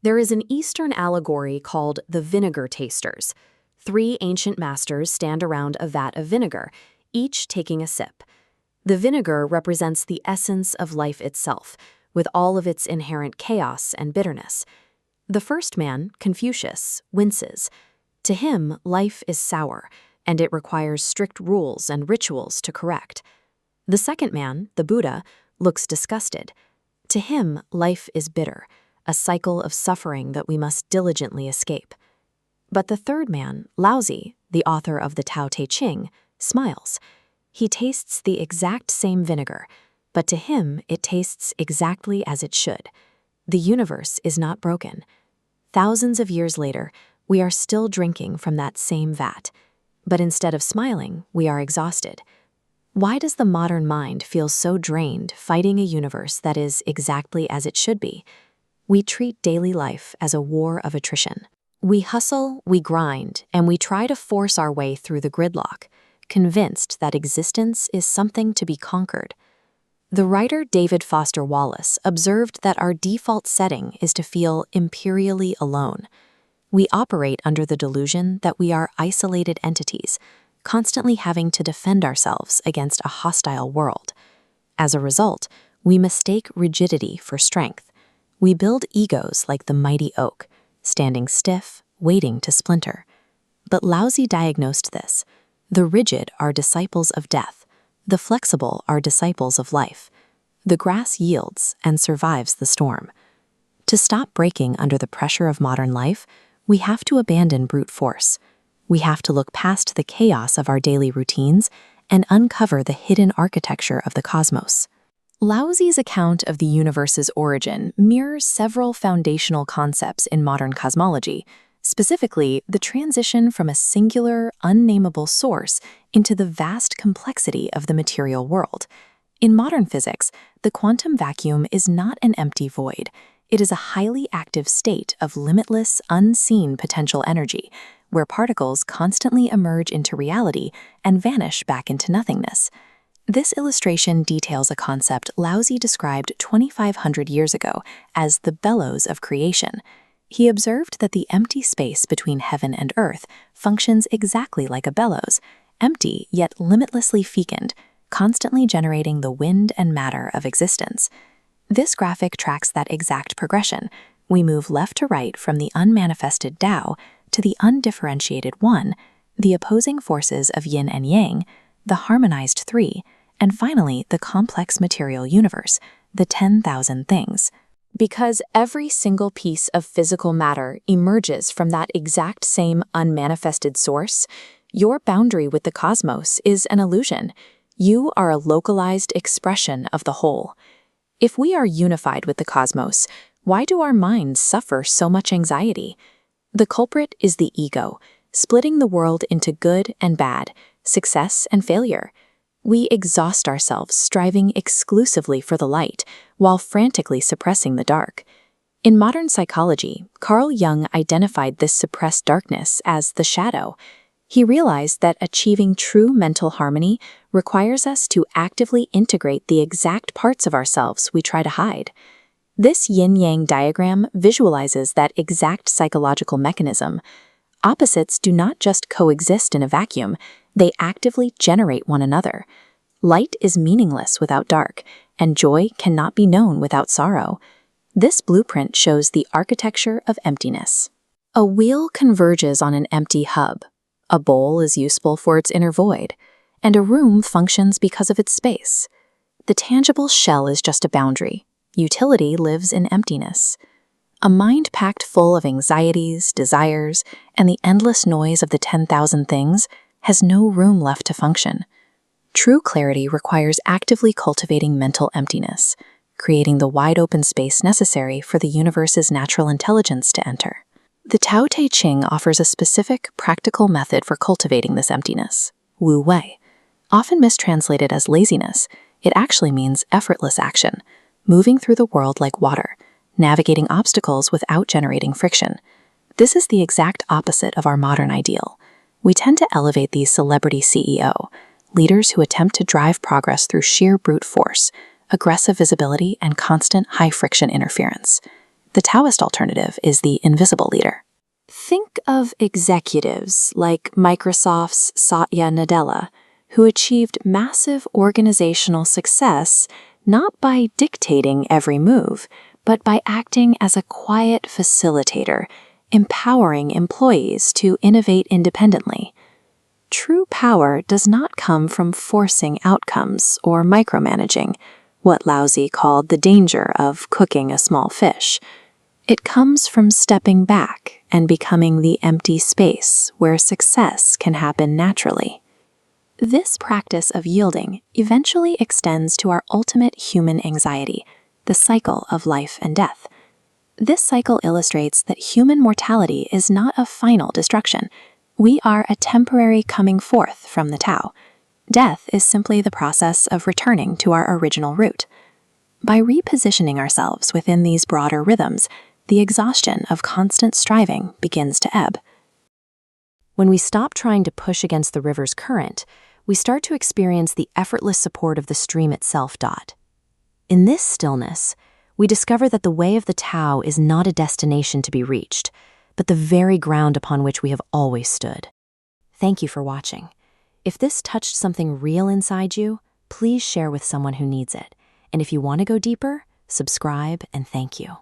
There is an Eastern allegory called the vinegar tasters. Three ancient masters stand around a vat of vinegar, each taking a sip. The vinegar represents the essence of life itself, with all of its inherent chaos and bitterness. The first man, Confucius, winces. To him, life is sour, and it requires strict rules and rituals to correct. The second man, the Buddha, looks disgusted. To him, life is bitter, a cycle of suffering that we must diligently escape. But the third man, Laozi, the author of the Tao Te Ching, smiles. He tastes the exact same vinegar, but to him it tastes exactly as it should. The universe is not broken. Thousands of years later, we are still drinking from that same vat. But instead of smiling, we are exhausted. Why does the modern mind feel so drained fighting a universe that is exactly as it should be? We treat daily life as a war of attrition. We hustle, we grind, and we try to force our way through the gridlock, convinced that existence is something to be conquered. The writer David Foster Wallace observed that our default setting is to feel imperially alone. We operate under the delusion that we are isolated entities, constantly having to defend ourselves against a hostile world. As a result, we mistake rigidity for strength. We build egos like the mighty oak, standing stiff, waiting to splinter. But Laozi diagnosed this. The rigid are disciples of death. The flexible are disciples of life. The grass yields and survives the storm. To stop breaking under the pressure of modern life, we have to abandon brute force. We have to look past the chaos of our daily routines and uncover the hidden architecture of the cosmos. Laozi's account of the universe's origin mirrors several foundational concepts in modern cosmology, specifically the transition from a singular, unnameable source into the vast complexity of the material world. In modern physics, the quantum vacuum is not an empty void. It is a highly active state of limitless, unseen potential energy, where particles constantly emerge into reality and vanish back into nothingness. This illustration details a concept Laozi described 2,500 years ago as the bellows of creation. He observed that the empty space between heaven and earth functions exactly like a bellows, empty yet limitlessly fecund, constantly generating the wind and matter of existence. This graphic tracks that exact progression. We move left to right from the unmanifested Tao to the undifferentiated One, the opposing forces of yin and yang, the harmonized three, and finally the complex material universe, the 10,000 things. Because every single piece of physical matter emerges from that exact same unmanifested source, your boundary with the cosmos is an illusion. You are a localized expression of the whole. If we are unified with the cosmos, why do our minds suffer so much anxiety? The culprit is the ego, splitting the world into good and bad, success and failure. We exhaust ourselves striving exclusively for the light, while frantically suppressing the dark. In modern psychology, Carl Jung identified this suppressed darkness as the shadow. He realized that achieving true mental harmony requires us to actively integrate the exact parts of ourselves we try to hide. This yin-yang diagram visualizes that exact psychological mechanism. Opposites do not just coexist in a vacuum, they actively generate one another. Light is meaningless without dark, and joy cannot be known without sorrow. This blueprint shows the architecture of emptiness. A wheel converges on an empty hub. A bowl is useful for its inner void, and a room functions because of its space. The tangible shell is just a boundary. Utility lives in emptiness. A mind packed full of anxieties, desires, and the endless noise of the 10,000 things has no room left to function. True clarity requires actively cultivating mental emptiness, creating the wide-open space necessary for the universe's natural intelligence to enter. The Tao Te Ching offers a specific, practical method for cultivating this emptiness, Wu Wei. Often mistranslated as laziness, it actually means effortless action, moving through the world like water, navigating obstacles without generating friction. This is the exact opposite of our modern ideal. We tend to elevate the celebrity CEO, leaders who attempt to drive progress through sheer brute force, aggressive visibility, and constant high-friction interference. The Taoist alternative is the invisible leader. Think of executives like Microsoft's Satya Nadella, who achieved massive organizational success not by dictating every move, but by acting as a quiet facilitator, empowering employees to innovate independently. True power does not come from forcing outcomes or micromanaging, what Laozi called the danger of cooking a small fish. It comes from stepping back and becoming the empty space where success can happen naturally. This practice of yielding eventually extends to our ultimate human anxiety, the cycle of life and death. This cycle illustrates that human mortality is not a final destruction. We are a temporary coming forth from the Tao. Death is simply the process of returning to our original root. By repositioning ourselves within these broader rhythms, the exhaustion of constant striving begins to ebb. When we stop trying to push against the river's current, we start to experience the effortless support of the stream itself. In this stillness, we discover that the way of the Tao is not a destination to be reached, but the very ground upon which we have always stood. Thank you for watching. If this touched something real inside you, please share with someone who needs it. And if you want to go deeper, subscribe and thank you.